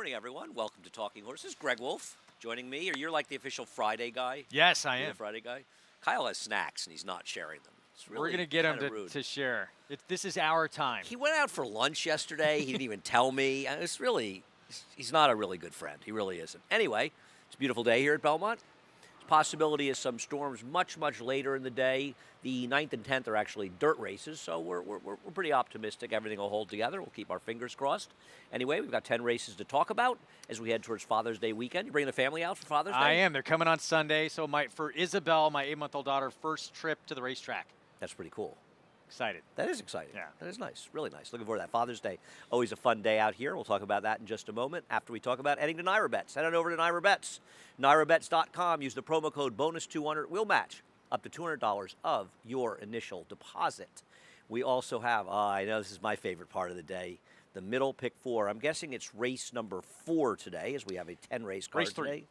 morning, everyone. Welcome to Talking Horses. Greg Wolf joining me. Or you're like the official Friday guy? Yes, I You're am. the Friday guy. Kyle has snacks, and he's not sharing them. It's really We're going to get him rude. to share. This is our time. He went out for lunch yesterday. He didn't even tell me. It's really, he's not a really good friend. He really isn't. Anyway, it's a beautiful day here at Belmont. Possibility of some storms much later in the day. The 9th and 10th are actually dirt races, so we're pretty optimistic everything will hold together. We'll keep our fingers crossed. Anyway, we've got 10 races to talk about as we head towards Father's Day weekend. You bringing the family out for Father's Day? I am. They're coming on Sunday, so for Isabel, my 8-month-old daughter, first trip to the racetrack. That's pretty cool. Excited. That is exciting. Yeah. That is nice. Really nice. Looking forward to that. Father's Day. Always a fun day out here. We'll talk about that in just a moment after we talk about heading to NYRA Bets. Head on over to NYRA Bets. NYRABets.com. Use the promo code BONUS200. We'll match up to $200 of your initial deposit. We also have, I know this is my favorite part of the day, the middle pick four. I'm guessing it's race number 4 today as we have a 10-race card Race 3. today.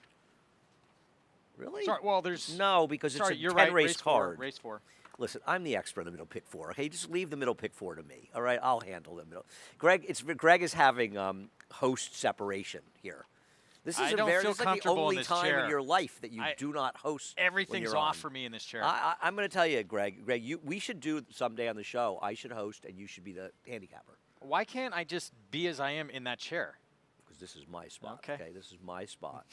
Really? Sorry, well, there's... No, because it's a you're 10-race right. Race card. 4, race 4. Listen, I'm the expert in the middle pick four. Okay, just leave the middle pick four to me. All right, I'll handle the middle. Greg is having host separation here. This is don't feel like the comfortable only in this time chair. in your life that you do not host. Everything's when you're off on. for me in this chair. I'm going to tell you, Greg. We should do someday on the show. I should host, and you should be the handicapper. Why can't I just be as I am in that chair? Because this is my spot. Okay. This is my spot.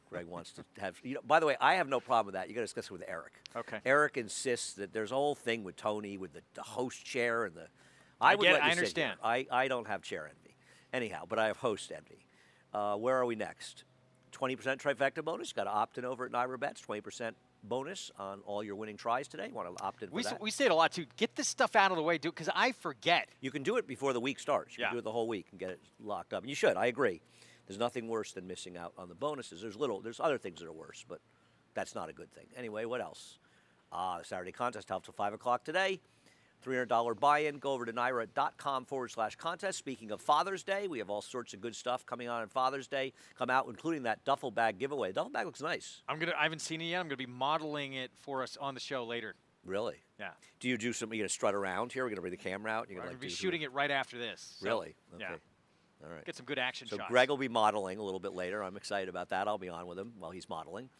Greg wants to have. By the way, I have no problem with that. You got to discuss it with Eric. Okay. Eric insists that there's a whole thing with Tony with the host chair and the. I would get it, let you I sit understand. here. I don't have chair envy, anyhow, but I have host envy. Where are we next? 20% trifecta bonus. You got to opt in over at NYRA Bets. 20% bonus on all your winning tries today. You want to opt in for that? We say it a lot, too. Get this stuff out of the way, dude, because I forget. You can do it before the week starts. You can do it the whole week and get it locked up. And you should. I agree. There's nothing worse than missing out on the bonuses. There's other things that are worse, but that's not a good thing. Anyway, what else? The Saturday contest helps till 5 o'clock today. $300 buy-in. Go over to NYRA.com/contest. Speaking of Father's Day, we have all sorts of good stuff coming on Father's Day. Come out, including that duffel bag giveaway. The duffel bag looks nice. I haven't seen it yet. I'm going to be modeling it for us on the show later. Really? Yeah. Do you do something? You're going to strut around here? We're going to bring the camera out? You're I'm going going to be shooting it right after this. So, Really? Okay. Yeah. All right. Get some good action So shots. Greg will be modeling a little bit later. I'm excited about that. I'll be on with him while he's modeling.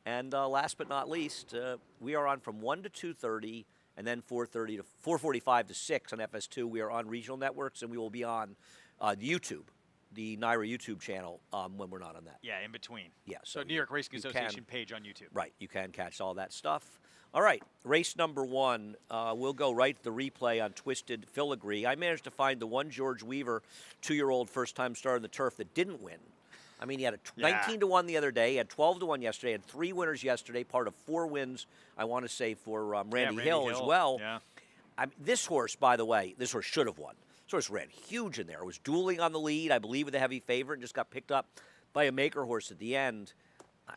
And last but not least, we are on from 1 to 2:30, and then 4:30 to 4:45 to 6 on FS2. We are on regional networks, and we will be on YouTube, the NYRA YouTube channel, when we're not on that. Yeah, in between. Yeah. So New York Racing Association page on YouTube. Right. You can catch all that stuff. All right. Race number 1. We'll go right to the replay on Twisted Filigree. I managed to find the one George Weaver, 2-year-old first-time star in the turf that didn't win. I mean, he had a 19-1 the other day. He had 12-1 yesterday. He had 3 winners yesterday, part of 4 wins, I want to say, for Randy Hill as well. Yeah. This horse, by the way, this horse should have won. This horse ran huge in there. It was dueling on the lead, I believe, with a heavy favorite, and just got picked up by a maker horse at the end.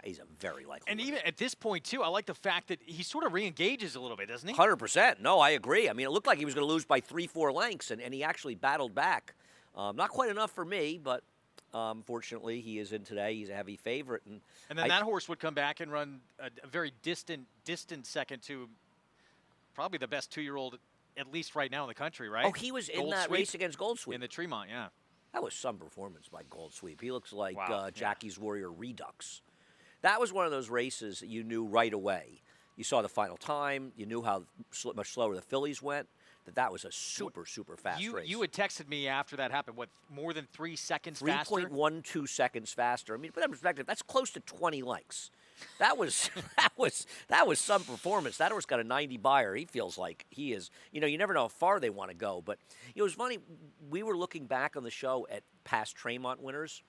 He's a very likely And winner. even at this point, too, I like the fact that he sort of re-engages a little bit, doesn't he? 100%. No, I agree. I mean, it looked like he was going to lose by 3-4 lengths, and he actually battled back. Not quite enough for me, but fortunately, he is in today. He's a heavy favorite. And then that horse would come back and run a very distant second to probably the best 2-year-old, at least right now in the country, right? Oh, he was in that race against Gold Sweep. In the Tremont, yeah. That was some performance by Gold Sweep. He looks like Wow, Jackie's Warrior Redux. That was one of those races that you knew right away. You saw the final time. You knew how much slower the fillies went. That was a super fast race. You had texted me after that happened, what, more than 3 seconds faster? 3.12 seconds faster. I mean, put that in perspective, that's close to 20 lengths. That was some performance. That horse got a 90 buyer. He feels like he is. You never know how far they want to go. But it was funny. We were looking back on the show at past Tremont winners.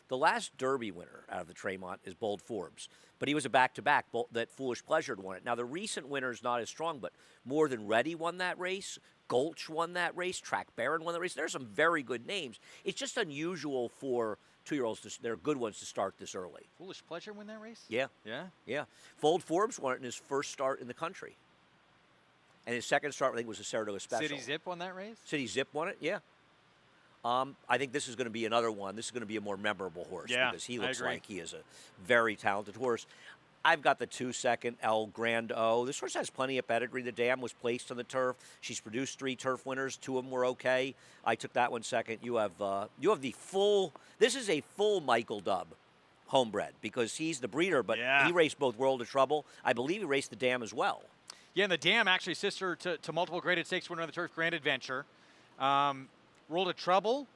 The last Derby winner out of the Tremont is Bold Forbes, but he was a back-to-back. That Foolish Pleasure had won it. Now, the recent winner is not as strong, but More Than Ready won that race. Gulch won that race. Track Baron won that race. There's some very good names. It's just unusual for 2-year-olds. They're good ones to start this early. Foolish Pleasure win that race? Yeah. Yeah? Yeah. Bold Forbes won it in his first start in the country. And his second start, I think, was a Saratoga Special. City Zip won that race? City Zip won it, yeah. I think this is going to be another one. This is going to be a more memorable horse because he looks like he is a very talented horse. I've got the 2-2 El Grand O. This horse has plenty of pedigree. The dam was placed on the turf. She's produced 3 turf winners. 2 of them were okay. I took that one second. You have the full. This is a full Michael Dubb homebred because he's the breeder, but Yeah. he raced both World of Trouble. I believe he raced the dam as well. Yeah, and the dam actually sister to multiple graded stakes winner on the turf, Grand Adventure. World of Trouble.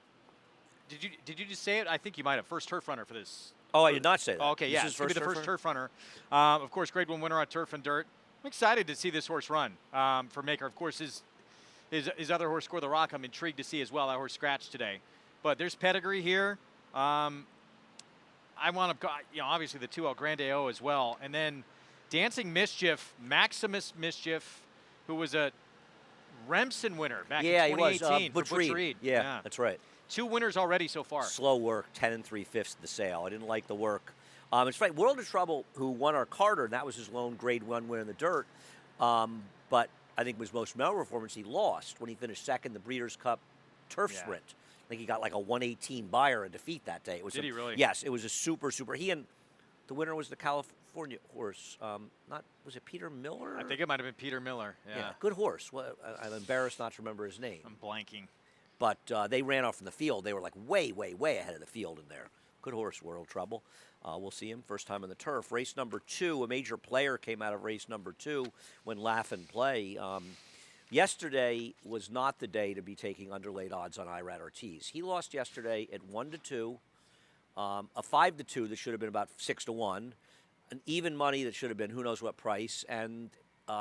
Did you just say it? I think you might have. First turf runner for this. Oh, I did not say that. Oh, okay, This yeah, is it's going to be the turf first runner? turf runner. Of course, Grade 1 winner on turf and dirt. I'm excited to see this horse run for Maker. Of course, his other horse, Score the Rock, I'm intrigued to see as well. That horse scratched today. But there's pedigree here. I want to, obviously the 2 El Grande O as well. And then Dancing Mischief, Maximus Mischief, who was a Remsen winner back in He was. 2018 Butch for Butch Reed. Reed. Yeah, that's right. 2 winners already so far. Slow work, 10 3/5 the sale. I didn't like the work. It's right. World of Trouble, who won our Carter, and that was his lone Grade 1 win in the dirt. But I think his most memorable performance, he lost when he finished second the Breeders' Cup Turf Yeah. Sprint. I think he got like a 118 buyer in defeat that day. It was Did he really? Yes, it was a super. He and the winner was the California horse. Was it Peter Miller? I think it might have been Peter Miller. Yeah. Good horse. Well, I'm embarrassed not to remember his name. I'm blanking. But they ran off from the field. They were like way, way, way ahead of the field in there. Good horse, World Trouble. We'll see him first time on the turf. Race number 2, a major player came out of race number 2 when Laugh and Play. Yesterday was not the day to be taking underlaid odds on Irad Ortiz. He lost yesterday at 1-2, a 5-2 that should have been about 6-1, an even money that should have been who knows what price, and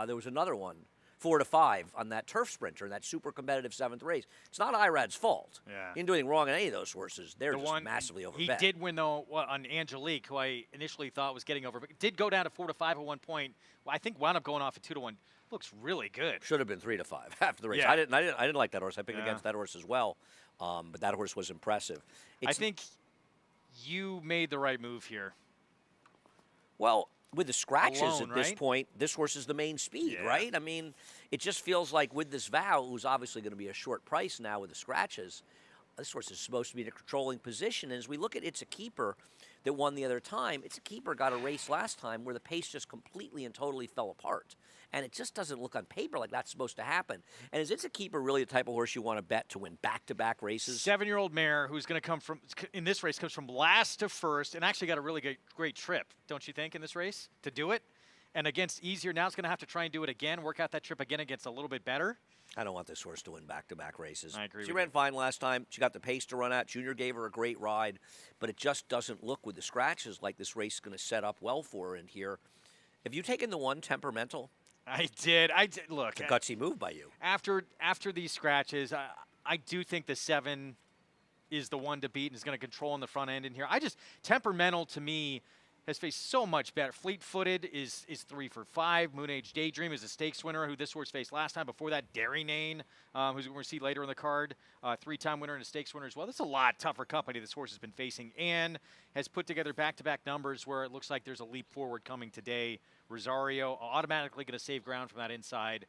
there was another one. 4-5 on that turf sprinter in that super competitive 7th race. It's not Irad's fault. Yeah. He didn't do anything wrong in any of those horses. They're The just one massively overbet. He did win though on Angelique, who I initially thought was getting over, but did go down to 4-5 at one point. Well, I think wound up going off at 2-1. Looks really good. Should have been 3-5 after the race. Yeah. I didn't like that horse. I picked Yeah. against that horse as well, but that horse was impressive. I think you made the right move here. Well, with the scratches Alone, at this right? point, this horse is the main speed, Yeah. right? I mean, it just feels like with this Vow, who's obviously going to be a short price now with the scratches, this horse is supposed to be in a controlling position. And as we look at It's a Keeper that won the other time, It's a Keeper got a race last time where the pace just completely and totally fell apart. And it just doesn't look on paper like that's supposed to happen. And is It's a Keeper really the type of horse you want to bet to win back-to-back races? 7-year-old mare who's going to come from, in this race, comes from last to first and actually got a really great trip, don't you think, in this race to do it? And against easier, now it's going to have to try and do it again, work out that trip again against a little bit better. I don't want this horse to win back-to-back races. I agree She with ran you. fine last time. She got the pace to run at. Junior gave her a great ride, but it just doesn't look with the scratches like this race is going to set up well for her in here. Have you taken the one Temperamental? I did. Look, It's a gutsy move by you. after these scratches, I do think the 7 is the one to beat and is going to control in the front end in here. Temperamental to me has faced so much better. Fleet-footed is 3 for 5. Moon Age Daydream is a stakes winner who this horse faced last time. Before that, Dairy Nane, who's going to see later in the card, 3-time winner and a stakes winner as well. That's a lot tougher company this horse has been facing and has put together back-to-back numbers where it looks like there's a leap forward coming today. Rosario automatically going to save ground from that inside.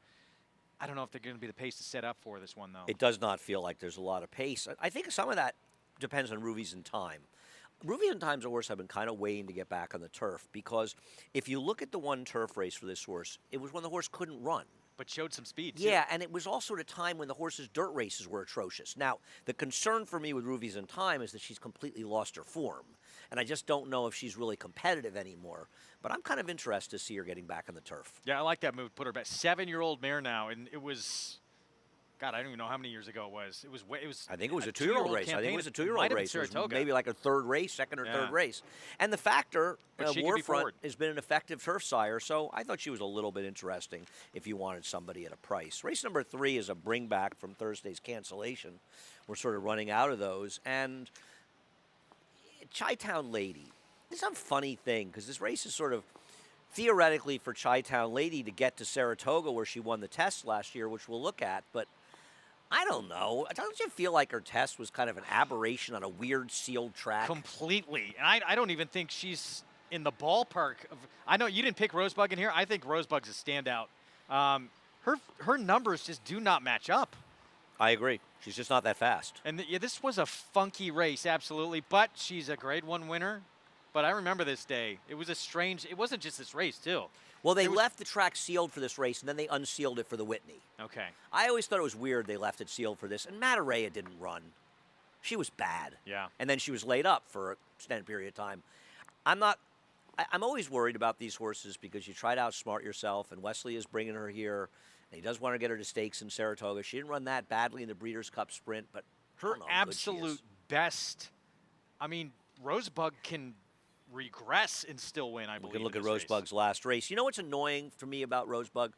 I don't know if they're going to be the pace to set up for this one, though. It does not feel like there's a lot of pace. I think some of that depends on Ruvies and Time. Ruvies and Time's a horse I've been kind of waiting to get back on the turf because if you look at the one turf race for this horse, it was when the horse couldn't run. But showed some speed, too. Yeah, and it was also at a time when the horse's dirt races were atrocious. Now, the concern for me with Ruvies and Time is that she's completely lost her form. And I just don't know if she's really competitive anymore. But I'm kind of interested to see her getting back on the turf. Yeah, I like that move. Put her back. 7-year-old mare now, and it was, God, I don't even know how many years ago it was. It was. I think it was a 2-year-old race. I think it was a 2-year-old race. It was Saratoga. maybe like a third race, second or third race. And the factor, But she could be Warfront forward. has been an effective turf sire, so I thought she was a little bit interesting if you wanted somebody at a price. Race number 3 is a bring back from Thursday's cancellation. We're sort of running out of those. And Chi-Town Lady. It's a funny thing because this race is sort of theoretically for Chi-Town Lady to get to Saratoga where she won the test last year, which we'll look at, but I don't know. Don't you feel like her test was kind of an aberration on a weird sealed track? Completely. And I don't even think she's in the ballpark of. I know you didn't pick Rosebug in here. I think Rosebug's a standout. Her numbers just do not match up. I agree. She's just not that fast. And yeah, this was a funky race, absolutely. But she's a Grade 1 winner. But I remember this day. It was a strange. It wasn't just this race, too. Well, they left the track sealed for this race, and then they unsealed it for the Whitney. Okay. I always thought it was weird they left it sealed for this. And Matareya didn't run. She was bad. Yeah. And then she was laid up for an extended period of time. I'm always worried about these horses because you try to outsmart yourself, and Wesley is bringing her here, and he does want to get her to stakes in Saratoga. She didn't run that badly in the Breeders' Cup Sprint, but I Her don't know how good she is. absolute best. I mean, Rosebug can regress and still win, I We believe. can look in at this race. Rosebug's last race. You know what's annoying for me about Rosebug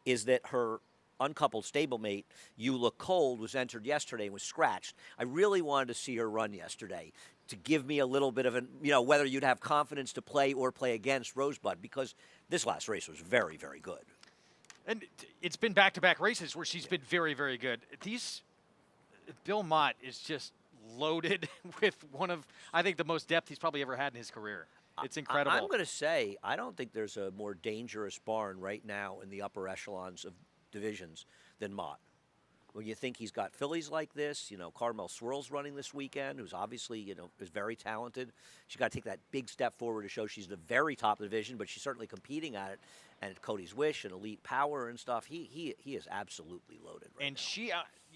is that her uncoupled stablemate, You Look Cold, was entered yesterday and was scratched. I really wanted to see her run yesterday to give me a little bit of an, whether you'd have confidence to play or play against Rosebud, because this last race was very, very good. And it's been back-to-back races where she's been very, very good. Bill Mott is just loaded with one of, I think, the most depth he's probably ever had in his career. It's incredible. I'm going to say, I don't think there's a more dangerous barn right now in the upper echelons of divisions than Mott. When you think he's got fillies like this, Carmel Swirl's running this weekend, who's obviously, is very talented. She's got to take that big step forward to show she's the very top of the division, but she's certainly competing at it. And Cody's Wish and Elite Power and stuff, he is absolutely loaded right and now. she,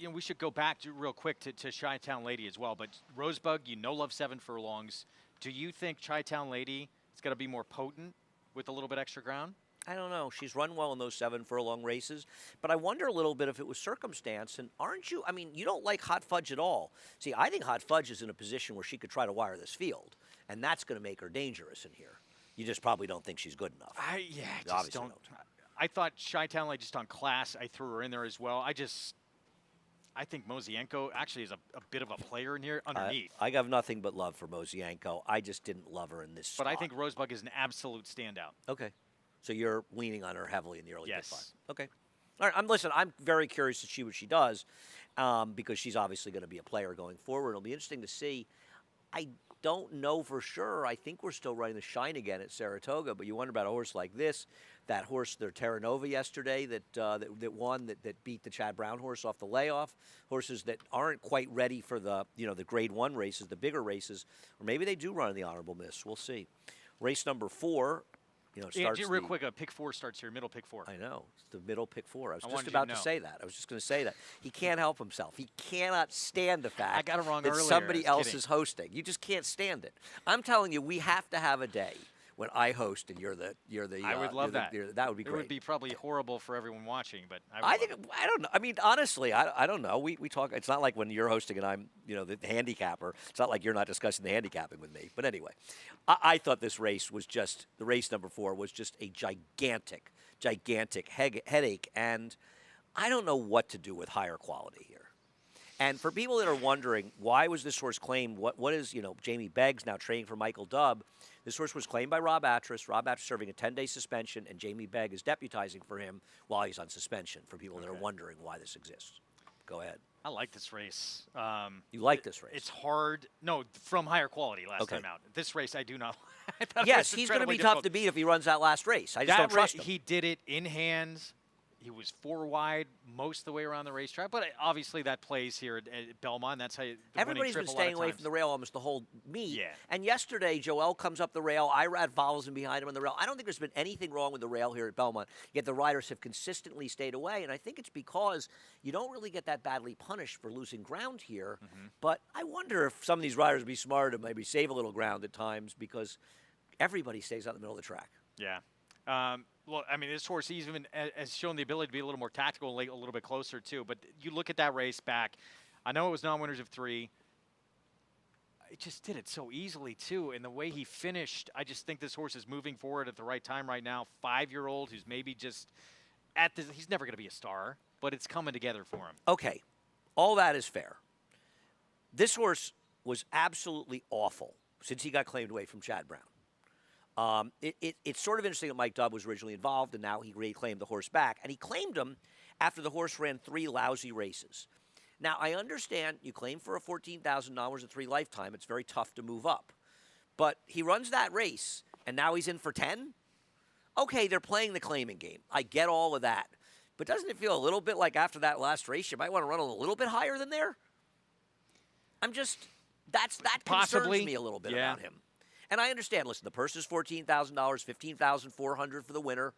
we should go back real quick to Chi-Town Lady as well. But Rosebug, love 7 furlongs. Do you think Chi-Town Lady is going to be more potent with a little bit extra ground? I don't know. She's run well in those 7 furlong races, but I wonder a little bit if it was circumstance. And aren't you? I mean, you don't like Hot Fudge at all. See, I think Hot Fudge is in a position where she could try to wire this field, and that's going to make her dangerous in here. You just probably don't think she's good enough. I just obviously don't. I thought Chi-Town Lady, just on class, I threw her in there as well. I think Mosienko actually is a bit of a player in here underneath. I have nothing but love for Mosienko. I just didn't love her in this spot. But I think Rosebug is an absolute standout. Okay. So you're leaning on her heavily in the early Yes. pick 5. Okay. All right. I'm very curious to see what she does because she's obviously going to be a player going forward. It'll be interesting to see. I don't know for sure. I think we're still running the Shine again at Saratoga, but you wonder about a horse like this. That horse, the Terra Nova yesterday that won, that beat the Chad Brown horse off the layoff. Horses that aren't quite ready for the the Grade 1 races, the bigger races, or maybe they do run in the Honorable Miss. We'll see. Race number 4. Starts Real quick, pick 4 starts here, middle pick 4. I know. It's the middle pick 4. I was I just wanted you about to to know. say that. I was just going to say that. He can't help himself. He cannot stand the fact I got it wrong that earlier. I somebody was else kidding. is hosting. You just can't stand it. I'm telling you, we have to have a day when I host and you're the. I would love that. That would be It great. would be probably horrible for everyone watching, but I don't know. I mean, honestly, I don't know. We talk. It's not like when you're hosting and I'm the handicapper. It's not like you're not discussing the handicapping with me. But anyway, I thought this race was just the race number 4 was just a gigantic headache, and I don't know what to do with higher quality here. And for people that are wondering why was this horse claimed, what is Jamie Beggs now training for Michael Dubb. This horse was claimed by Rob Atras. Rob Atras serving a 10-day suspension, and Jamie Begg is deputizing for him while he's on suspension. For people that are wondering why this exists, go ahead. I like this race. You like this race? It's hard. No, from higher quality last Okay. time out. This race I do not. I thought it Yes, was he's going to incredibly be tough difficult. to beat if he runs that last race. I just don't trust him. He did it in hands. He was 4 wide most of the way around the racetrack, but obviously that plays here at Belmont. That's how you. The Everybody's been staying away from the rail almost the whole meet. Yeah. And yesterday, Joel comes up the rail. Irad follows him behind him on the rail. I don't think there's been anything wrong with the rail here at Belmont, yet the riders have consistently stayed away. And I think it's because you don't really get that badly punished for losing ground here. But I wonder if some of these riders would be smart to maybe save a little ground at times because everybody stays out in the middle of the track. Yeah. Well, I mean, this horse even has shown the ability to be a little more tactical and a little bit closer, too. But you look at that race back. I know it was non-winners of 3. It just did it so easily, too. And the way he finished, I just think this horse is moving forward at the right time right now. 5-year-old who's maybe just he's never going to be a star, but it's coming together for him. Okay, all that is fair. This horse was absolutely awful since he got claimed away from Chad Brown. It's sort of interesting that Mike Dubb was originally involved, and now he reclaimed the horse back. And he claimed him after the horse ran 3 lousy races. Now, I understand you claim for a $14,000 at 3 lifetime. It's very tough to move up. But he runs that race, and now he's in for 10? Okay, they're playing the claiming game. I get all of that. But doesn't it feel a little bit like after that last race, you might want to run a little bit higher than there? That Possibly. concerns me a little bit Yeah. about him. And I understand. Listen, the purse is $14,000, $15,400 for the winner.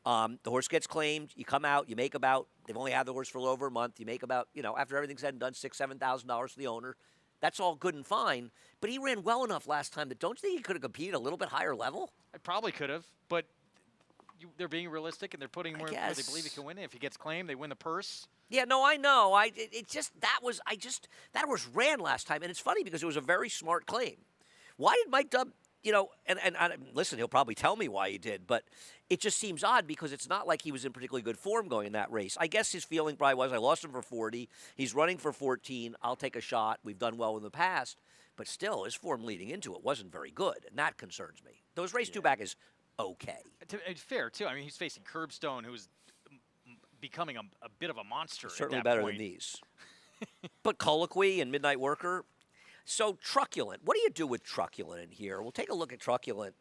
The horse gets claimed. You come out. You make about. They've only had the horse for a little over a month. You make about, after everything's said and done, $6,000-$7,000 for the owner. That's all good and fine. But he ran well enough last time that don't you think he could have competed a little bit higher level? I probably could have, but they're being realistic and they're putting where they believe he can win it. If he gets claimed, they win the purse. Yeah, no, I know. That horse ran last time, and it's funny because it was a very smart claim. Why did Mike Dubb, listen, he'll probably tell me why he did, but it just seems odd because it's not like he was in particularly good form going in that race. I guess his feeling probably was, I lost him for 40. He's running for 14. I'll take a shot. We've done well in the past, but still, his form leading into it wasn't very good, and that concerns me. Though his race two back is okay. It's fair, too. I mean, he's facing Curbstone, who's becoming a bit of a monster. Certainly at that better point. than these. But Colloquy and Midnight Worker. So Truculent, what do you do with Truculent in here? We'll take a look at Truculent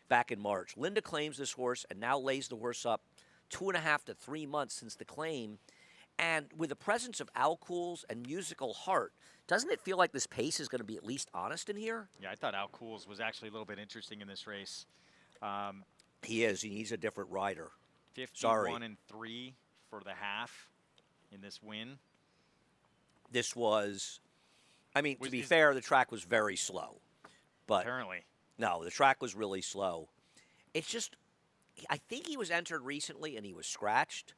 back in March. Linda claims this horse and now lays the horse up 2.5 to 3 months since the claim. And with the presence of Al Cools and Musical Heart, doesn't it feel like this pace is going to be at least honest in here? Yeah, I thought Al Cools was actually a little bit interesting in this race. He is. He needs a different rider. 51-3 for the half in this win. This was, to be fair, the track was very slow. But apparently. No, the track was really slow. It's just, I think he was entered recently and he was scratched.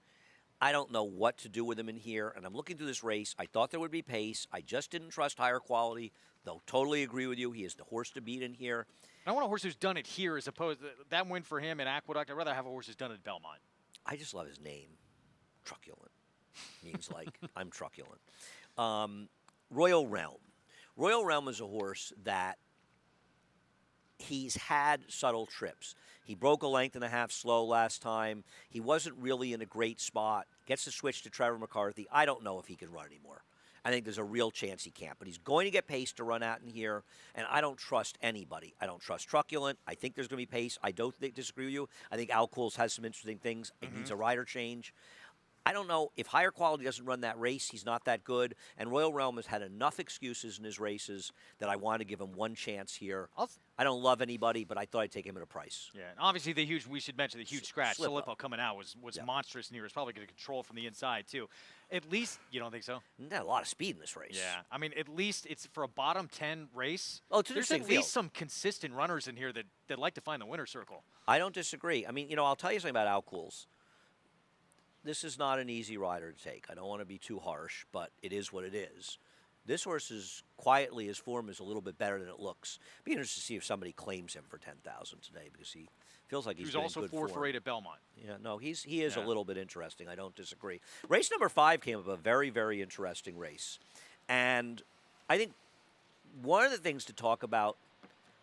I don't know what to do with him in here. And I'm looking through this race. I thought there would be pace. I just didn't trust Higher Quality. Though totally agree with you. He is the horse to beat in here. I want a horse who's done it here as opposed to that win for him at Aqueduct. I'd rather have a horse who's done it at Belmont. I just love his name. Truculent. Means like, I'm truculent. Royal Realm. Royal Realm is a horse that he's had subtle trips. He broke a length and a half slow last time. He wasn't really in a great spot. Gets the switch to Trevor McCarthy. I don't know if he can run anymore. I think there's a real chance he can't. But he's going to get pace to run out in here, and I don't trust anybody. I don't trust Truculent. I think there's going to be pace. I don't disagree with you. I think Al Cools has some interesting things. It needs a rider change. I don't know if Higher Quality doesn't run that race, he's not that good. And Royal Realm has had enough excuses in his races that I want to give him one chance here. I don't love anybody, but I thought I'd take him at a price. Yeah, and obviously we should mention the huge scratch. Filippo coming out was monstrous near. It's probably going to control from the inside too. At least, you don't think so? Not a lot of speed in this race. Yeah, I mean, at least it's for a bottom 10 race. Oh, it's there's at least some consistent runners in here that like to find the winner's circle. I don't disagree. I mean, I'll tell you something about Al Cools. This is not an easy rider to take. I don't want to be too harsh, but it is what it is. This horse is quietly, his form is a little bit better than it looks. Be interested to see if somebody claims him for 10,000 today because he feels like he's been also in good 4 form. for 8 at Belmont. Yeah, no, he is a little bit interesting. I don't disagree. Race number 5 came up, a very, very interesting race. And I think one of the things to talk about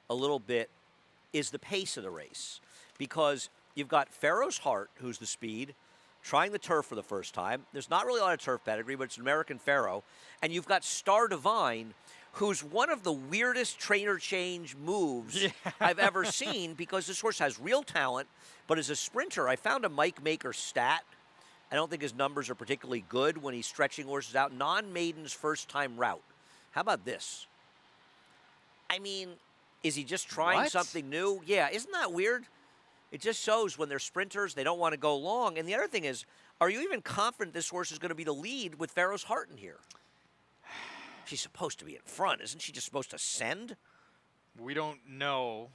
a little bit is the pace of the race. Because you've got Pharaoh's Heart, who's the speed, trying the turf for the first time. There's not really a lot of turf pedigree, but it's an American Pharaoh. And you've got Star Divine, who's one of the weirdest trainer change moves I've ever seen because this horse has real talent, but as a sprinter, I found a Mike Maker stat. I don't think his numbers are particularly good when he's stretching horses out. Non-maiden's first-time route. How about this? I mean, is he just trying something new? Yeah, isn't that weird? It just shows when they're sprinters, they don't want to go long. And the other thing is, are you even confident this horse is going to be the lead with Pharaoh's Heart in here? She's supposed to be in front. Isn't she just supposed to send? We don't know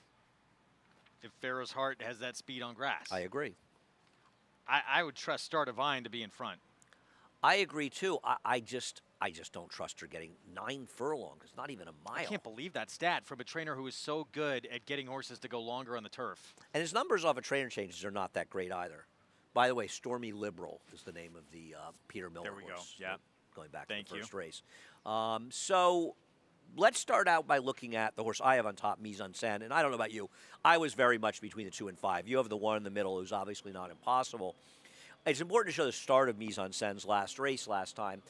if Pharaoh's Heart has that speed on grass. I agree. I would trust Star Divine to be in front. I agree, too. I just don't trust her getting 9 furlongs. It's not even a mile. I can't believe that stat from a trainer who is so good at getting horses to go longer on the turf. And his numbers off of trainer changes are not that great either. By the way, Stormy Liberal is the name of the Peter Miller horse. There we go. Yeah. Going back to the first race. So let's start out by looking at the horse I have on top, Mise en Scène. And I don't know about you. I was very much between the 2 and 5. You have the one in the middle who's obviously not impossible. It's important to show the start of Mise en Scène's last race last time.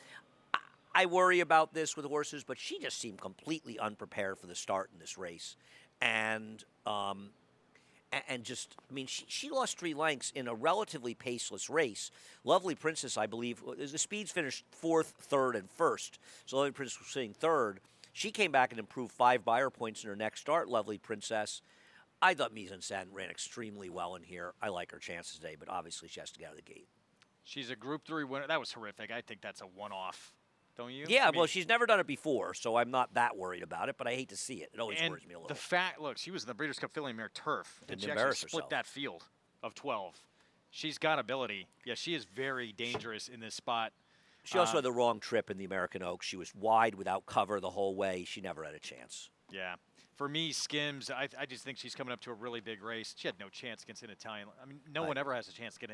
I worry about this with horses, but she just seemed completely unprepared for the start in this race. And just, I mean, she lost 3 lengths in a relatively paceless race. Lovely Princess, I believe, the speeds finished 4th, 3rd, and 1st. So Lovely Princess was sitting 3rd. She came back and improved 5 Beyer points in her next start. Lovely Princess. I thought Mise en Scène ran extremely well in here. I like her chances today, but obviously she has to get out of the gate. She's a Group 3 winner. That was horrific. I think that's a one-off, don't you? Yeah, I mean, well, she's never done it before, so I'm not that worried about it, but I hate to see it. It always and worries me a little. the fact, look, she was in the Breeders' Cup Filly Mare Turf, and Didn't she actually embarrass split herself. that field of 12. She's got ability. Yeah, she is very dangerous in this spot. She also had the wrong trip in the American Oaks. She was wide without cover the whole way. She never had a chance. Yeah. For me, Skims, I just think she's coming up to a really big race. She had no chance against an Italian. I mean, no one ever has a chance to get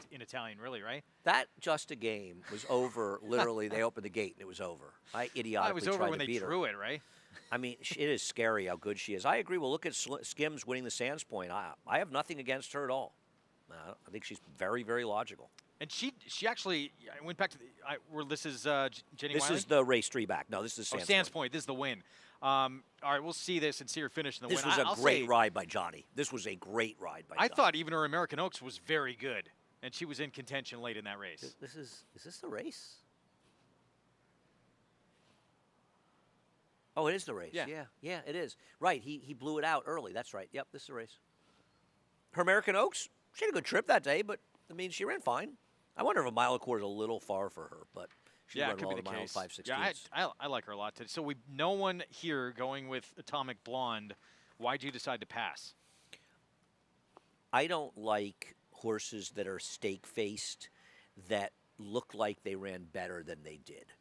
in Italian, really, right? That just a game was over. Literally, they opened the gate and it was over. I idiotically It was over tried when to they beat her. drew it, right? I mean, it is scary how good she is. I agree. Well, look at Skims winning the Sands Point. I have nothing against her at all. I think she's very, very logical. And she actually I went back to where this is Jenny This Wiley? is the race 3 back. No, this is Sands, Sands Point. Point. This is the win. All right, we'll see this and see her finish in the This win. was I'll a great say, ride by Johnny. This was a great ride by I Johnny. thought even her American Oaks was very good, and she was in contention late in that race. Is this the race? Oh, it is the race. Yeah. Yeah, it is. Right, he blew it out early. That's right. Yep, this is the race. Her American Oaks, she had a good trip that day, but, I mean, she ran fine. I wonder if a mile a quarter is a little far for her, but she Yeah, ran it could well be the the mile case. 5:16. Yeah, I like her a lot today. So no one here going with Atomic Blonde. Why'd you decide to pass? I don't like horses that are stake-faced that look like they ran better than they did.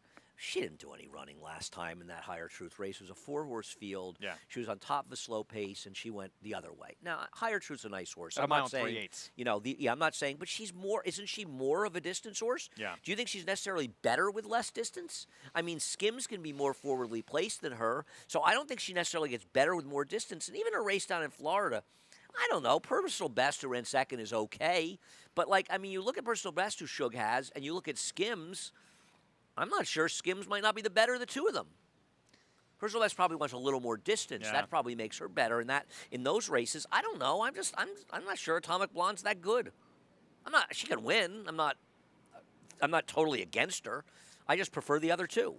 She didn't do any running last time in that Higher Truth race. It was a 4-horse field. Yeah. She was on top of the slow pace, and she went the other way. Now, Higher Truth's a nice horse. At a I'm mile not and saying, 3/8. you know, I'm not saying, but isn't she more of a distance horse? Yeah. Do you think she's necessarily better with less distance? I mean, Skims can be more forwardly placed than her, so I don't think she necessarily gets better with more distance. And even a race down in Florida, I don't know. Personal Best, who ran second, is okay. But, like, I mean, you look at Personal Best, who Shug has, and you look at Skims, I'm not sure. Skims might not be the better of the two of them. Personal Best probably wants a little more distance. Yeah. That probably makes her better in those races. I don't know. I'm not sure Atomic Blonde's that good. She can win. I'm not totally against her. I just prefer the other two.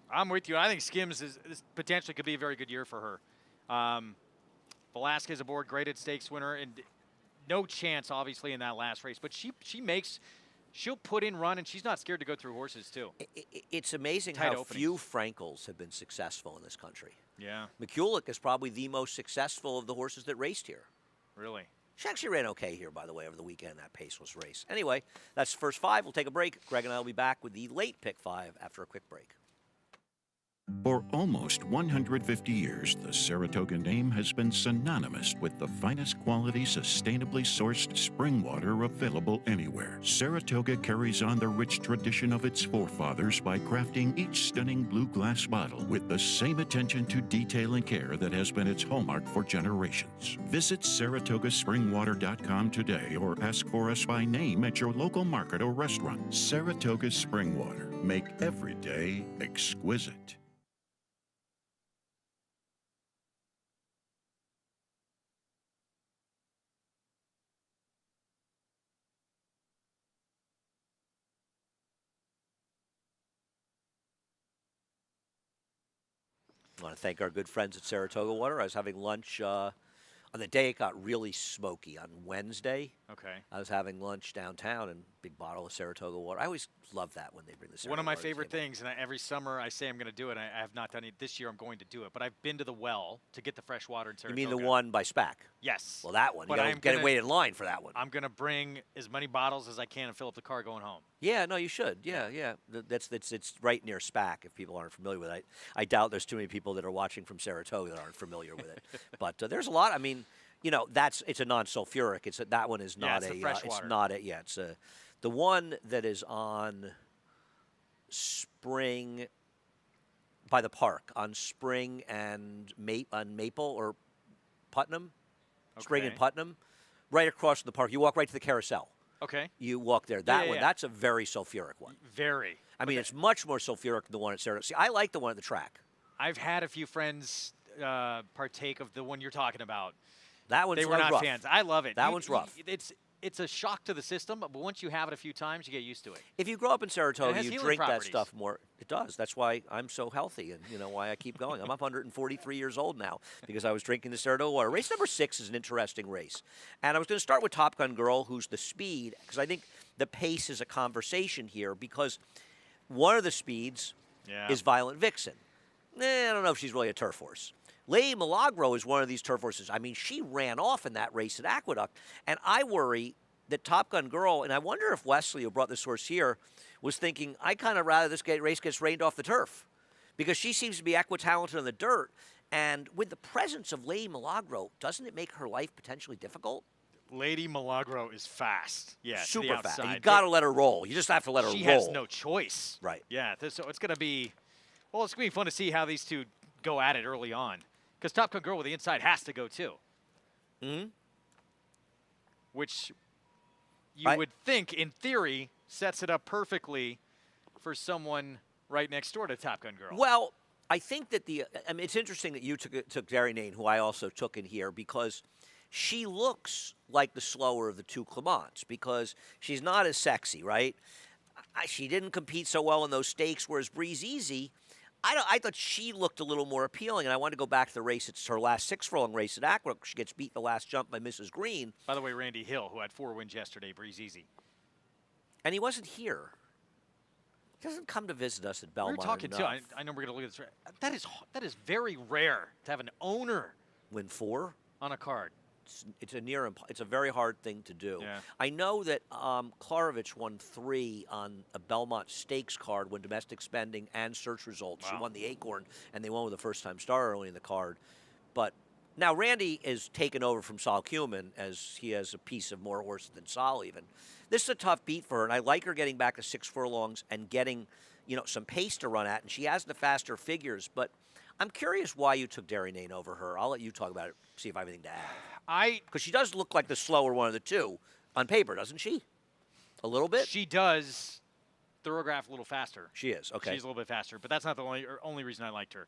I'm with you. I think Skims is potentially could be a very good year for her. Velasquez aboard, graded stakes winner, and no chance, obviously, in that last race. But she'll put in run, and she's not scared to go through horses, too. It's amazing Tight how openings. few Frankels have been successful in this country. Yeah, McCulloch is probably the most successful of the horses that raced here. really. She actually ran okay here, by the way, over the weekend, that paceless race. Anyway, that's the first 5. We'll take a break. Greg and I will be back with the late pick 5 after a quick break. For almost 150 years, the Saratoga name has been synonymous with the finest quality, sustainably sourced spring water available anywhere. Saratoga carries on the rich tradition of its forefathers by crafting each stunning blue glass bottle with the same attention to detail and care that has been its hallmark for generations. Visit SaratogaSpringwater.com today or ask for us by name at your local market or restaurant. Saratoga Spring Water. Make every day exquisite. I want to thank our good friends at Saratoga Water. I was having lunch on the day it got really smoky on Wednesday. Okay. I was having lunch downtown and big bottle of Saratoga water. I always love that when they bring the Saratoga One of my water to the favorite table. things, and every summer I say I'm going to do it. I have not done it this year. I'm going to do it, but I've been to the well to get the fresh water in You Saratoga. mean the one by SPAC? Yes. Well, that one. But You I'm got to gonna- wait in line for that one. I'm going to bring as many bottles as I can and fill up the car going home. Yeah, no, you should. Yeah. It's right near SPAC. If people aren't familiar with it, I doubt there's too many people that are watching from Saratoga that aren't familiar with it. But there's a lot. I mean, you know, it's a non-sulfuric. That one is Yeah, not it's the a. fresh It's water. not a. Yeah, it's a. The one that is on Spring by the park on Spring and Maple or Putnam, Spring and Okay. Putnam, right across from the park. You walk right to the carousel. Okay. You walk there. That yeah, one, yeah. that's a very sulfuric one. Very. I mean, it's much more sulfuric than the one at Saratoga. See, I like the one at the track. I've had a few friends partake of the one you're talking about. That one's They were not rough. fans. I love it. That one's rough. it's a shock to the system, but once you have it a few times, you get used to it. If you grow up in Saratoga, has you healing drink that properties. stuff more. It does. That's why I'm so healthy, and why I keep going. I'm up 143 years old now because I was drinking the Saratoga water. Race number 6 is an interesting race, and I was going to start with Top Gun Girl, who's the speed, because I think the pace is a conversation here because one of the speeds is Violent Vixen. I don't know if she's really a turf horse. Lady Milagro is one of these turf horses. I mean, she ran off in that race at Aqueduct, and I worry that Top Gun Girl, and I wonder if Wesley, who brought this horse here, was thinking, I kind of rather this race gets reined off the turf because she seems to be equitalented on the dirt. And with the presence of Lady Milagro, doesn't it make her life potentially difficult? Lady Milagro is fast. Yeah, to Super the fast. outside. You got to let her roll. You just have to let her roll. She has no choice. Right. Yeah, so it's going to be, well, it's going to be fun to see how these two go at it early on. Because Top Gun Girl with the inside has to go too. Mm-hmm. Which you would think, in theory, sets it up perfectly for someone right next door to Top Gun Girl. Well, I think that it's interesting that you took Derry Nane, who I also took in here, because she looks like the slower of the two Clements because she's not as sexy, right? She didn't compete so well in those stakes, whereas Breeze Easy, I thought she looked a little more appealing, and I wanted to go back to the race. It's her last 6-furlong race at Aqueduct. She gets beat the last jump by Mrs. Green. By the way, Randy Hill, who had 4 wins yesterday, Breeze Easy. And he wasn't here. He doesn't come to visit us at Belmont. We were talking enough. too. I know we're going to look at this. That is very rare to have an owner Win 4 on a card. It's a very hard thing to do. Yeah. I know that Klarovich won 3 on a Belmont Stakes card when domestic spending and search results. She won the Acorn, and they won with a first-time star early in the card. But now Randy is taken over from Sol Kuhlman as he has a piece of more horse than Sol even. This is a tough beat for her, and I like her getting back to 6 furlongs and getting some pace to run at, and she has the faster figures. But I'm curious why you took Derry Nane over her. I'll let you talk about it, see if I have anything to add. Because she does look like the slower one of the two on paper, doesn't she? A little bit? She does Thoroughgraph a little faster. She is, okay. She's a little bit faster, but that's not the only reason I liked her.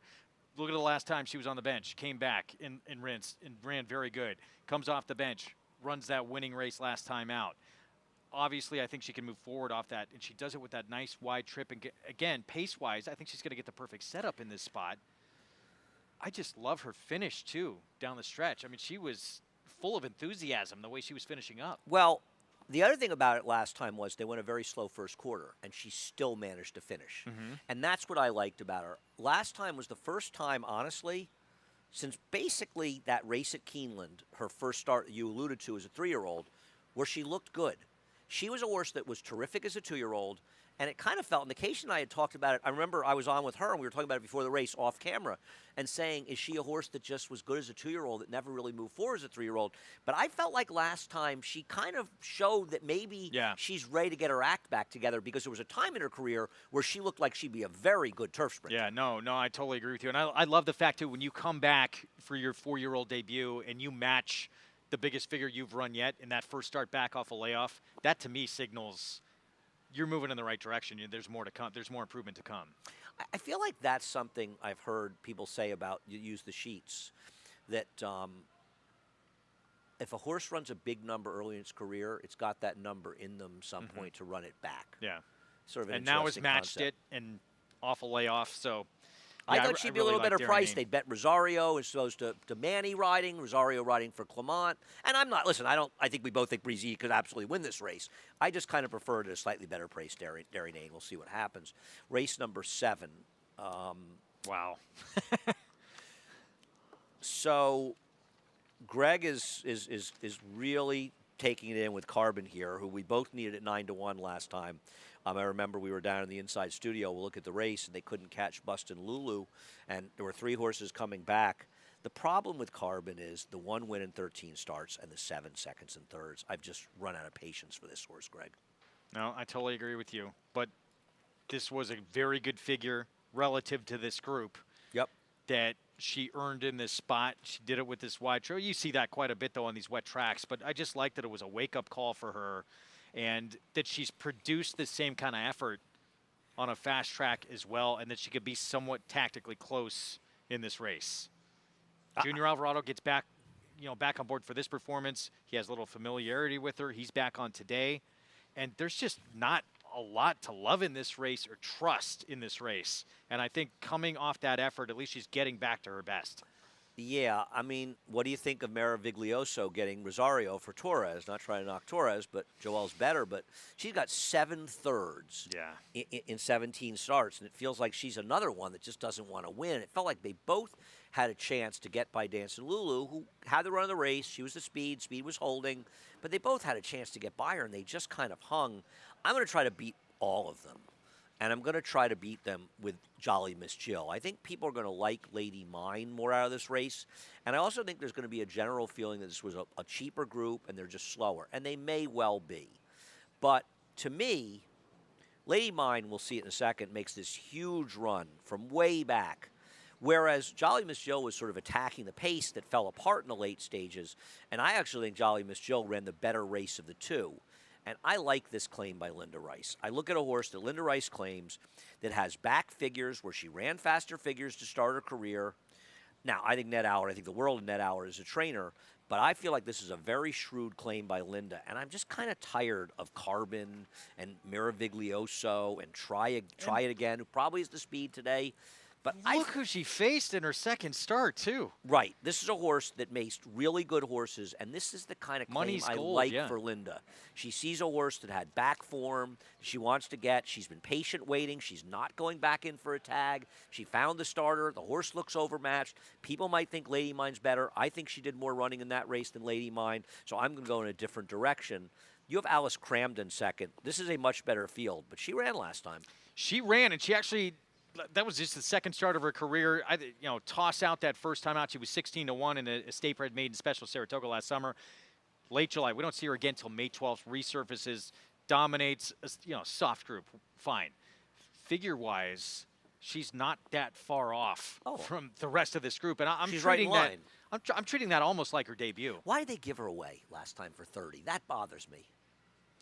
Look at the last time she was on the bench, came back and ran very good. Comes off the bench, runs that winning race last time out. Obviously, I think she can move forward off that, and she does it with that nice wide trip. And again, pace-wise, I think she's going to get the perfect setup in this spot. I just love her finish, too, down the stretch. I mean, she was full of enthusiasm the way she was finishing up. Well, the other thing about it last time was they went a very slow first quarter, and she still managed to finish. Mm-hmm. And that's what I liked about her. Last time was the first time, honestly, since basically that race at Keeneland, her first start you alluded to as a 3-year-old, where she looked good. She was a horse that was terrific as a 2-year-old, and it kind of felt, and Acacia and I had talked about it. I remember I was on with her, and we were talking about it before the race off camera, and saying, is she a horse that just was good as a 2-year-old that never really moved forward as a 3-year-old? But I felt like last time she kind of showed that maybe she's ready to get her act back together, because there was a time in her career where she looked like she'd be a very good turf sprinter. Yeah, no, I totally agree with you. And I love the fact, too, when you come back for your 4-year-old debut and you match the biggest figure you've run yet in that first start back off a layoff, that to me signals you're moving in the right direction. There's more to come. There's more improvement to come. I feel like that's something I've heard people say about you use the sheets, that if a horse runs a big number early in its career, it's got that number in them some point to run it back. Yeah. Sort of an and now has interesting matched concept. it and off a layoff. So I yeah, thought she'd be really a little like better Derry priced. Nane. They'd bet Rosario as opposed to Manny riding, Rosario riding for Clement. And I'm not, listen, I think we both think Breezy could absolutely win this race. I just kind of prefer it at a slightly better price, Derry Nane. We'll see what happens. Race number 7. Wow. So Greg is really taking it in with Carbon here, who we both needed at 9-1 last time. I remember we were down in the inside studio. We'll look at the race, and they couldn't catch Bustin' Lulu, and there were 3 horses coming back. The problem with Carbon is the 1 win in 13 starts and the 7 seconds and thirds. I've just run out of patience for this horse, Greg. No, I totally agree with you. But this was a very good figure relative to this group. Yep. That she earned in this spot. She did it with this wide trail. You see that quite a bit, though, on these wet tracks. But I just like that it was a wake-up call for her, and that she's produced the same kind of effort on a fast track as well, and that she could be somewhat tactically close in this race. Junior Alvarado gets back back on board for this performance. He has a little familiarity with her. He's back on today. And there's just not a lot to love in this race or trust in this race. And I think coming off that effort, at least she's getting back to her best. Yeah, I mean, what do you think of Mara Viglioso getting Rosario for Torres? Not trying to knock Torres, but Joelle's better. But she's got 7 thirds in 17 starts, and it feels like she's another one that just doesn't want to win. It felt like they both had a chance to get by Dancing Lulu, who had the run of the race. She was the speed. Speed was holding. But they both had a chance to get by her, and they just kind of hung. I'm going to try to beat all of them. And I'm going to try to beat them with Jolly Miss Jill. I think people are going to like Lady Mine more out of this race. And I also think there's going to be a general feeling that this was a cheaper group and they're just slower. And they may well be. But to me, Lady Mine, we'll see it in a second, makes this huge run from way back. Whereas Jolly Miss Jill was sort of attacking the pace that fell apart in the late stages. And I actually think Jolly Miss Jill ran the better race of the two. And I like this claim by Linda Rice. I look at a horse that Linda Rice claims that has back figures where she ran faster figures to start her career. Now, I think I think the world of Ned Hour is a trainer, but I feel like this is a very shrewd claim by Linda. And I'm just kind of tired of Carbon and Miraviglioso and Try It Again, who probably is the speed today. But Look who she faced in her second start, too. Right. This is a horse that maced really good horses, and this is the kind of claim Money's I gold, like yeah. for Linda. She sees a horse that had back form she wants to get. She's been patient waiting. She's not going back in for a tag. She found the starter. The horse looks overmatched. People might think Lady Mine's better. I think she did more running in that race than Lady Mine, so I'm going to go in a different direction. You have Alice Cramden second. This is a much better field, but she ran last time. She ran, and she actually – that was just the second start of her career. Toss out that first time out. She was 16-1 in a State Bred Maiden Special Saratoga last summer. Late July. We don't see her again until May 12th. Resurfaces, dominates, soft group. Fine. Figure-wise, she's not that far off from the rest of this group. And I'm She's treating right in that. I'm treating that almost like her debut. Why did they give her away last time for 30? That bothers me.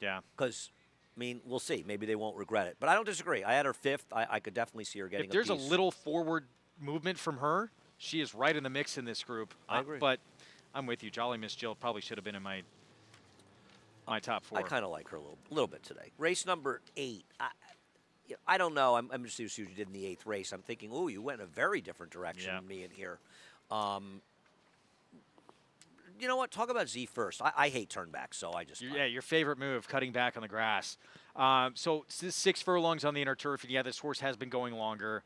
Yeah. Because we'll see. Maybe they won't regret it. But I don't disagree. I had her 5th. I could definitely see her getting If there's a a piece. little forward movement from her, she is right in the mix in this group. I agree. But I'm with you. Jolly Miss Jill probably should have been in my top 4. I kind of like her a little bit today. Race number 8. I don't know. I'm just see what you did in the 8th race. I'm thinking, ooh, you went in a very different direction than me in here. You know what? Talk about Z first. I hate turnbacks, so I just your favorite move, cutting back on the grass. So it's 6 furlongs on the inner turf, and yeah, this horse has been going longer.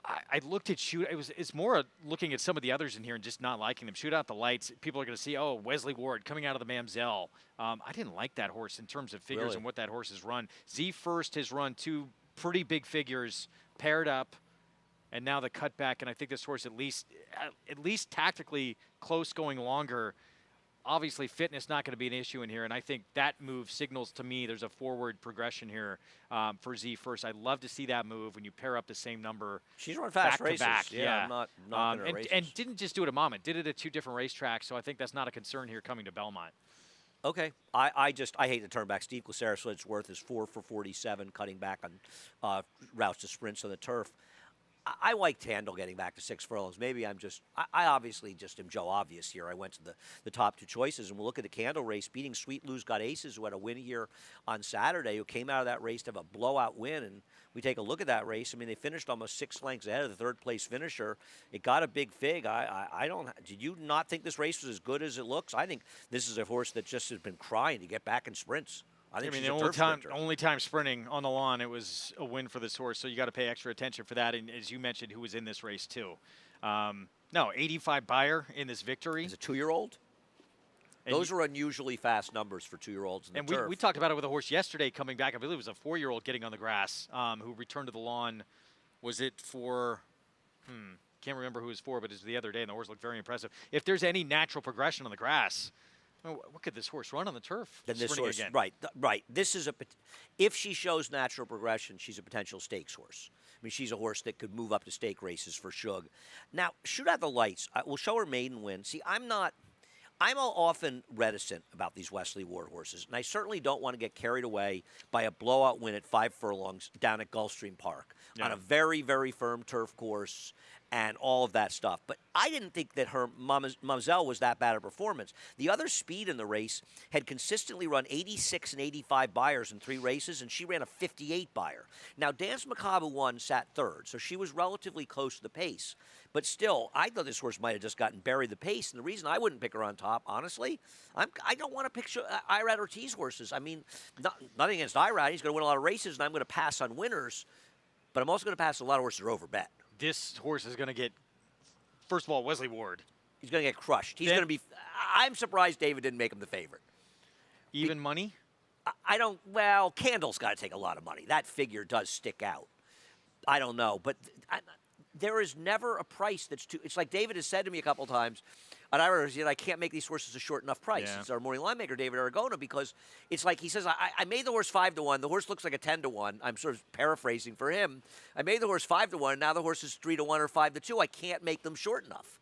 I looked at shoot. It's more looking at some of the others in here and just not liking them. Shoot out the lights. People are going to see, Wesley Ward coming out of the Mamzelle. I didn't like that horse in terms of figures Really? and what that horse has run. Z First has run 2 pretty big figures paired up. And now the cutback, and I think this horse at least tactically close going longer. Obviously, fitness not going to be an issue in here, and I think that move signals to me there's a forward progression here for Z First. I'd love to see that move when you pair up the same number. She's run fast back races. to back. Yeah, I'm not going to races. And didn't just do it at Monmouth. Did it at 2 different racetracks, so I think that's not a concern here coming to Belmont. Okay. I hate the turnback. Steve Glasera-Slitsworth is 4 for 47, cutting back on routes to sprints on the turf. I like Tandle getting back to 6 furlongs. Maybe I obviously just am Joe Obvious here. I went to the top 2 choices, and we'll look at the Candle race, beating Sweet Lou's Got Aces, who had a win here on Saturday, who came out of that race to have a blowout win. And we take a look at that race. They finished almost 6 lengths ahead of the 3rd place finisher. It got a big fig. Did you not think this race was as good as it looks? I think this is a horse that just has been crying to get back in sprints. I think she's the only time sprinting on the lawn, it was a win for this horse, so you got to pay extra attention for that. And as you mentioned, who was in this race too? 85 Beyer in this victory. Is a 2-year-old? Those are unusually fast numbers for 2-year-olds in the turf. We talked about it with a horse yesterday coming back. I believe it was a 4-year-old getting on the grass who returned to the lawn. Was it for can't remember who it was for, but it was the other day, and the horse looked very impressive. If there's any natural progression on the grass, what could this horse run on the turf? Then this horse, again? right. This is if she shows natural progression, she's a potential stakes horse. She's a horse that could move up to stake races for Shug. Now, Shoot Out the Lights. We'll show her maiden win. See, I'm often reticent about these Wesley Ward horses, and I certainly don't want to get carried away by a blowout win at 5 furlongs down at Gulfstream Park on a very, very firm turf course. and all of that stuff. But I didn't think that her Mamzelle was that bad a performance. The other speed in the race had consistently run 86 and 85 Beyers in 3 races, and she ran a 58 Beyer. Now, Dance Macabre won, sat third, so she was relatively close to the pace. But still, I thought this horse might have just gotten buried the pace. And the reason I wouldn't pick her on top, honestly, I don't want to pick Irad Ortiz horses. I mean, nothing against Irad. He's going to win a lot of races, and I'm going to pass on winners. But I'm also going to pass a lot of horses that are overbet. This horse is going to get, first of all, Wesley Ward. He's going to get crushed. He's going to be. I'm surprised David didn't make him the favorite. Even money? I don't. Well, Candle's got to take a lot of money. That figure does stick out. I don't know, but there is never a price that's too. It's like David has said to me a couple times, and I can't make these horses a short enough price. Yeah. It's our morning line maker, David Aragona, because it's like he says, I made the horse 5-1. The horse looks like a 10-1. I'm sort of paraphrasing for him. I made the horse 5-1, and now the horse is 3-1 or 5-2. I can't make them short enough.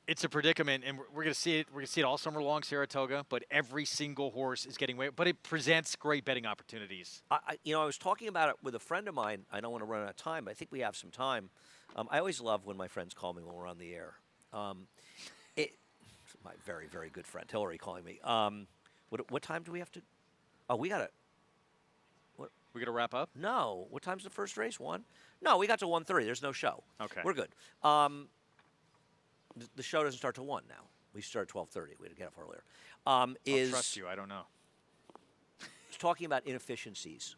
It's a predicament, and we're going to see it. We're going to see it all summer long, Saratoga. But every single horse is getting weight. But it presents great betting opportunities. I was talking about it with a friend of mine. I don't want to run out of time, but I think we have some time. I always love when my friends call me when we're on the air. My very, very good friend Hillary calling me. What time do we have to? Oh, we got to. We got to wrap up? No. What time's the first race? 1? No, we got to 1:30. There's no show. Okay. We're good. The show doesn't start till 1 now. We start at 12:30. We had to get up earlier. I'll trust you. I don't know. It's talking about inefficiencies,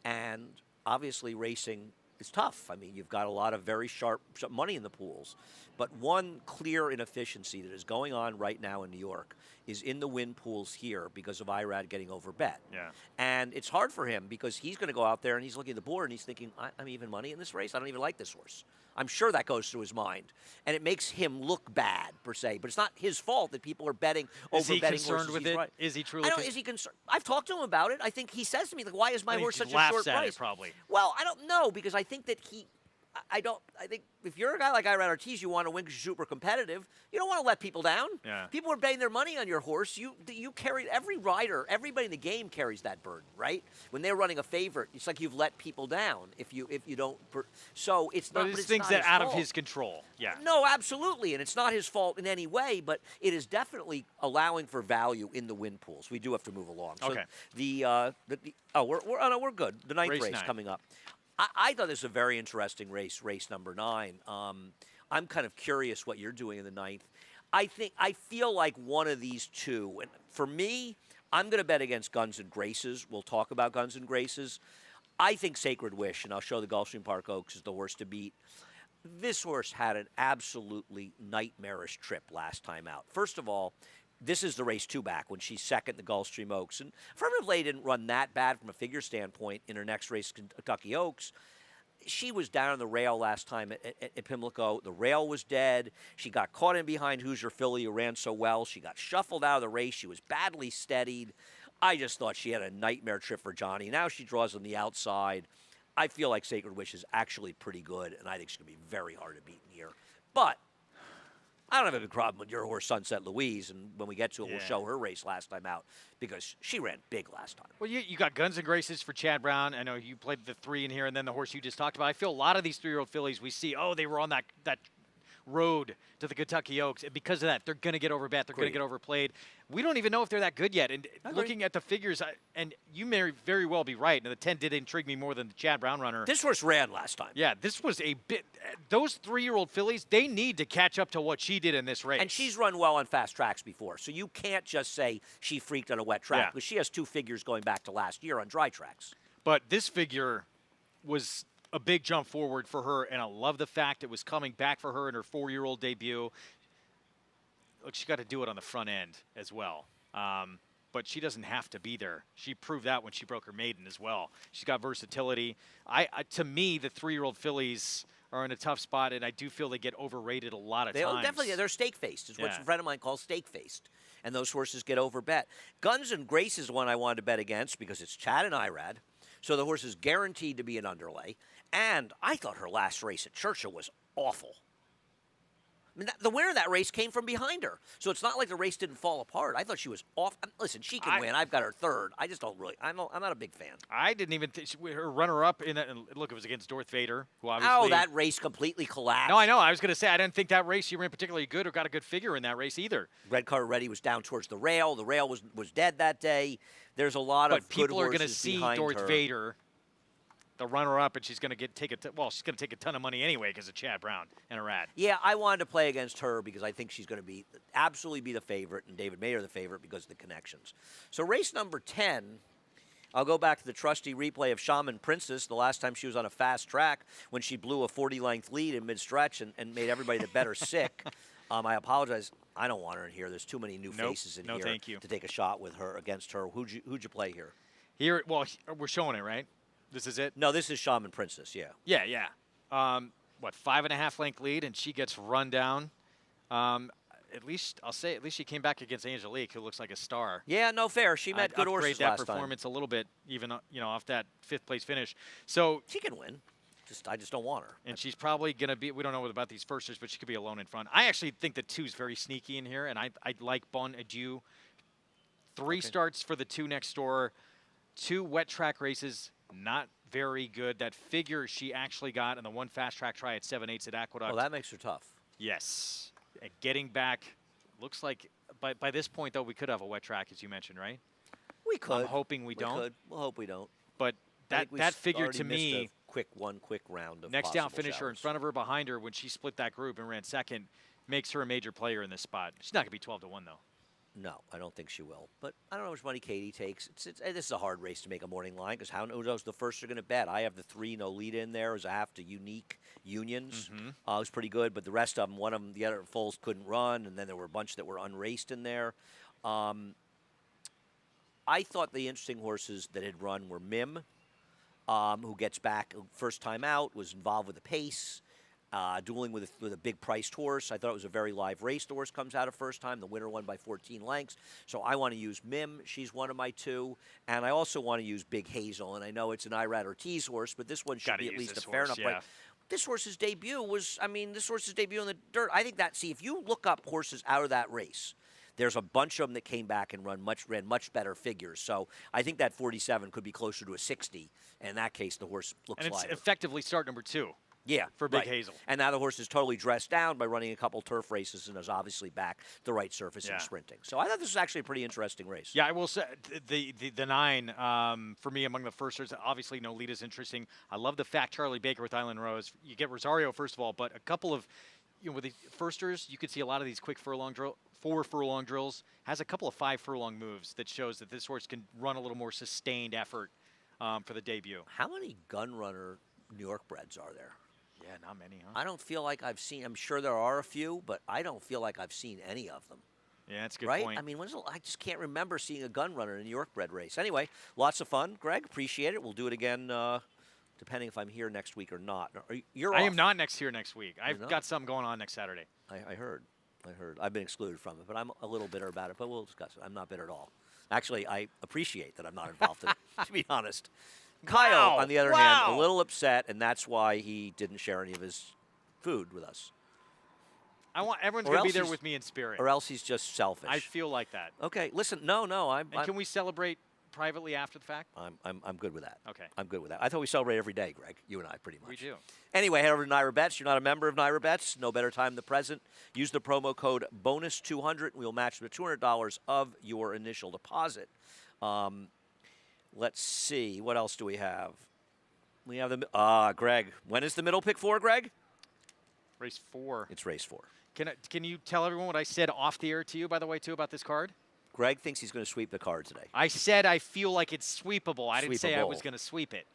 and obviously racing is tough. I mean, you've got a lot of very sharp money in the pools, but one clear inefficiency that is going on right now in New York is in the win pools here because of Irad getting overbet. Yeah. And it's hard for him because he's going to go out there and he's looking at the board and he's thinking, I'm even money in this race? I don't even like this horse. I'm sure that goes through his mind. And it makes him look bad, per se. But it's not his fault that people are betting, overbetting horses. Is he concerned with it? Right. Is he truly? Is he concerned? I've talked to him about it. I think he says to me, like, why is my horse such a short laughs at price? it, probably. Well, I don't know because I think that I think if you're a guy like Irad Ortiz, you want to win because you're super competitive. You don't want to let people down. Yeah. People are betting their money on your horse. You carry every rider, everybody in the game carries that burden, right? When they're running a favorite, it's like you've let people down if you don't. So it's not. But But it's it's things not that his out fault. of his control. Yeah. No, absolutely, and it's not his fault in any way. But it is definitely allowing for value in the win pools. We do have to move along. So Okay. we're good. The ninth Race race 9. coming up. I thought this was a very interesting race number 9. I'm kind of curious what you're doing in the ninth. I feel like one of these two, and for me, I'm going to bet against Guns and Graces. We'll talk about Guns and Graces. I think Sacred Wish, and I'll show the Gulfstream Park Oaks, is the horse to beat. This horse had an absolutely nightmarish trip last time out. First of all, this is the race 2 back when she's second in the Gulfstream Oaks. And Affirmative Lady didn't run that bad from a figure standpoint in her next race, Kentucky Oaks. She was down on the rail last time at Pimlico. The rail was dead. She got caught in behind Hoosier Philly, who ran so well. She got shuffled out of the race. She was badly steadied. I just thought she had a nightmare trip for Johnny. Now she draws on the outside. I feel like Sacred Wish is actually pretty good, and I think she's going to be very hard to beat in here. But I don't have a big problem with your horse, Sunset Louise, and when we get to it, we'll show her race last time out because she ran big last time. Well, you got Guns and Graces for Chad Brown. I know you played the 3 in here, and then the horse you just talked about. I feel a lot of these 3-year-old fillies we see, they were on that road to the Kentucky Oaks. And because of that, they're going to get overbet. They're going to get overplayed. We don't even know if they're that good yet. And looking at the figures, and you may very well be right, and the 10 did intrigue me more than the Chad Brown runner. This horse ran last time. Yeah, this was a bit – those 3-year-old fillies, they need to catch up to what she did in this race. And she's run well on fast tracks before, so you can't just say she freaked on a wet track because she has 2 figures going back to last year on dry tracks. But this figure was – a big jump forward for her, and I love the fact it was coming back for her in her 4-year-old debut. Look, she got to do it on the front end as well. But she doesn't have to be there. She proved that when she broke her maiden as well. She's got versatility. To me, the 3-year-old fillies are in a tough spot, and I do feel they get overrated a lot of times. Definitely, they're stake-faced, is what a friend of mine calls stake-faced. And those horses get overbet. Guns and Grace is one I wanted to bet against because it's Chad and Irad. So the horse is guaranteed to be an underlay. And I thought her last race at Churchill was awful. I mean, the winner of that race came from behind her. So it's not like the race didn't fall apart. I thought she was off. Listen, she can win. I've got her third. I just don't really. I'm not a big fan. I didn't even think her runner-up in that. Look, it was against Darth Vader, who obviously. Oh, that race completely collapsed. No, I know. I was going to say I didn't think that race she ran particularly good or got a good figure in that race either. Red Car Ready was down towards the rail. The rail was dead that day. There's a lot of people good are going to horses see behind Darth her. Vader, the runner-up, and she's going to she's going to take a ton of money anyway because of Chad Brown and Arad. Yeah, I wanted to play against her because I think she's going to absolutely be the favorite, and David Mayer the favorite because of the connections. So race number 10, I'll go back to the trusty replay of Shaman Princess, the last time she was on a fast track when she blew a 40-length lead in mid-stretch and made everybody that better sick. I apologize. I don't want her in here. There's too many new faces in here thank you. to take a shot with her against her. Who'd you play here? Here, well, we're showing it, right? This is it? No, this is Shaman Princess, yeah. Yeah. 5.5 length lead, and she gets run down. At least she came back against Angelique, who looks like a star. Yeah, no fair. She met good horses that last time. performance a little bit, even off that 5th place finish. So she can win. I just don't want her. And she's probably going to be. We don't know about these firsters, but she could be alone in front. I actually think the 2's very sneaky in here, and I like Bon Adieu. 3 starts for the 2 next door, 2 wet track races. Not very good. That figure she actually got in the 1 fast track try at 7/8 at Aqueduct. Well, that makes her tough. Yes. And getting back, looks like by this point, though, we could have a wet track, as you mentioned, right? We could. I'm hoping we don't. Could. We'll hope we don't. But that figure to me, quick round of next down finisher showers. in front of her, behind her, when she split that group and ran second, makes her a major player in this spot. She's not going to be 12-1, though. No, I don't think she will. But I don't know how much money Katie takes. This is a hard race to make a morning line because who knows the first are going to bet. I have the 3 no lead in there as a half to Unique Unions. It was pretty good, but the rest of them, one of them, the other foals couldn't run, and then there were a bunch that were unraced in there. I thought the interesting horses that had run were Mim, who gets back first time out, was involved with the pace. Dueling with a big priced horse. I thought it was a very live race. The horse comes out of first time. The winner won by 14 lengths. So I want to use Mim. She's one of my 2. And I also want to use Big Hazel. And I know it's an Irad Ortiz horse, but this one should be at least a fair enough play. This horse's debut was, this horse's debut in the dirt. I think if you look up horses out of that race, there's a bunch of them that came back and ran much better figures. So I think that 47 could be closer to a 60. And in that case, the horse looks lighter. And it's effectively start number 2. Yeah, for Big Hazel. And now the horse is totally dressed down by running a couple turf races and is obviously back the right surface in sprinting. So I thought this was actually a pretty interesting race. Yeah, I will say the 9 for me among the firsters. Obviously, No Lead is interesting. I love the fact Charlie Baker with Island Rose. You get Rosario first of all, but a couple of with the firsters, you could see a lot of these quick 4 furlong drills. Has a couple of 5 furlong moves that shows that this horse can run a little more sustained effort for the debut. How many gun runner New York breds are there? Yeah, not many, huh? I don't feel like I've seen. I'm sure there are a few, but I don't feel like I've seen any of them. Yeah, that's a good right? point. I mean, I just can't remember seeing a gun runner in a New York bred race. Anyway, lots of fun, Greg. Appreciate it. We'll do it again, depending if I'm here next week or not. You're I off. am not here next week. I've got something going on next Saturday. I heard. I've been excluded from it, but I'm a little bitter about it. But we'll discuss it. I'm not bitter at all. Actually, I appreciate that I'm not involved in it, to be honest. Kyle, on the other hand, a little upset, and that's why he didn't share any of his food with us. I want everyone's going to be there with me in spirit. Or else he's just selfish. I feel like that. Okay, listen, no. Can we celebrate privately after the fact? I'm good with that. Okay. I'm good with that. I thought we celebrate every day, Greg. You and I, pretty much. We do. Anyway, head over to Naira Bets. You're not a member of Naira Bets. No better time than the present. Use the promo code BONUS200, and we'll match the $200 of your initial deposit. Let's see. What else do we have? We have Greg. When is the middle pick for, Greg? Race 4. It's race 4. Can you tell everyone what I said off the air to you, by the way, too, about this card? Greg thinks he's going to sweep the card today. I said I feel like it's sweepable. I didn't say I was going to sweep it.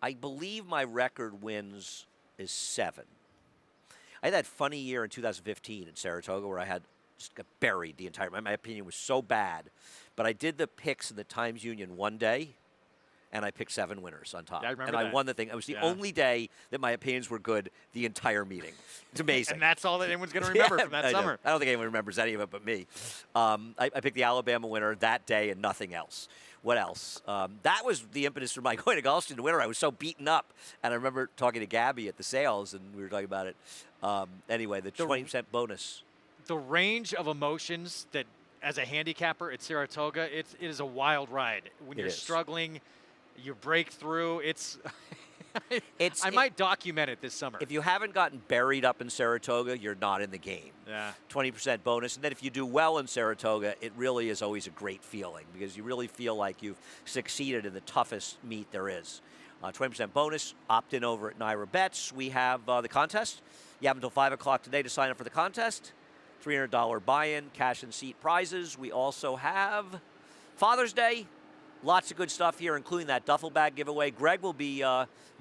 I believe my record wins is 7. I had that funny year in 2015 in Saratoga where I had just got buried the entire. My opinion was so bad, but I did the picks in the Times Union one day, and I picked 7 winners on top. Yeah, I remember and I that. won the thing. It was the Yeah. only day that my opinions were good the entire meeting. It's amazing. And that's all that anyone's going to remember Yeah, from that I know. summer. I don't think anyone remembers any of it but me. I picked the Alabama winner that day and nothing else. What else? That was the impetus for my going to Gulfstream to winner. I was so beaten up. And I remember talking to Gabby at the sales, and we were talking about it. Anyway, the 20% bonus. The range of emotions that, as a handicapper at Saratoga, it is a wild ride. When It you're is. struggling, you break through. It's It's- I might document it this summer. If you haven't gotten buried up in Saratoga, you're not in the game. Yeah. 20% bonus. And then if you do well in Saratoga, it really is always a great feeling because you really feel like you've succeeded in the toughest meet there is. 20% bonus. Opt in over at Naira Bets. We have the contest. You have until 5 o'clock today to sign up for the contest. $300 buy-in, cash and seat prizes. We also have Father's Day. Lots of good stuff here, including that duffel bag giveaway. Greg will be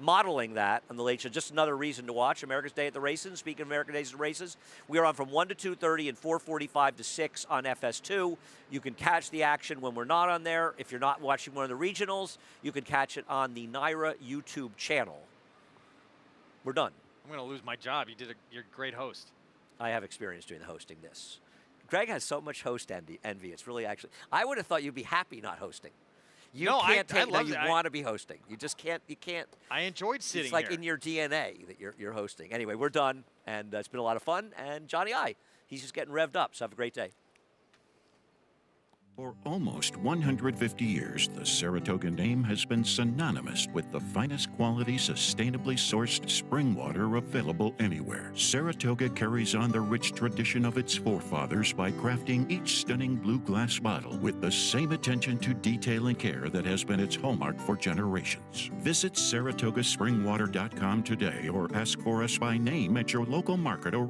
modeling that on the Late Show. Just another reason to watch America's Day at the Races. Speaking of American Days at the Races, we are on from 1 to 2:30 and 4:45 to 6 on FS2. You can catch the action when we're not on there. If you're not watching one of the regionals, you can catch it on the Naira YouTube channel. We're done. I'm going to lose my job. You're a great host. I have experience doing the hosting this. Greg has so much host envy. It's really actually. I would have thought you'd be happy not hosting. You No, I can't take. love You it. want to be hosting. You just can't. You can't. I enjoyed sitting It's like here. in your DNA that you're hosting. Anyway, we're done, and it's been a lot of fun. And Johnny I, he's just getting revved up. So have a great day. For almost 150 years, the Saratoga name has been synonymous with the finest quality, sustainably sourced spring water available anywhere. Saratoga carries on the rich tradition of its forefathers by crafting each stunning blue glass bottle with the same attention to detail and care that has been its hallmark for generations. Visit SaratogaSpringwater.com today or ask for us by name at your local market or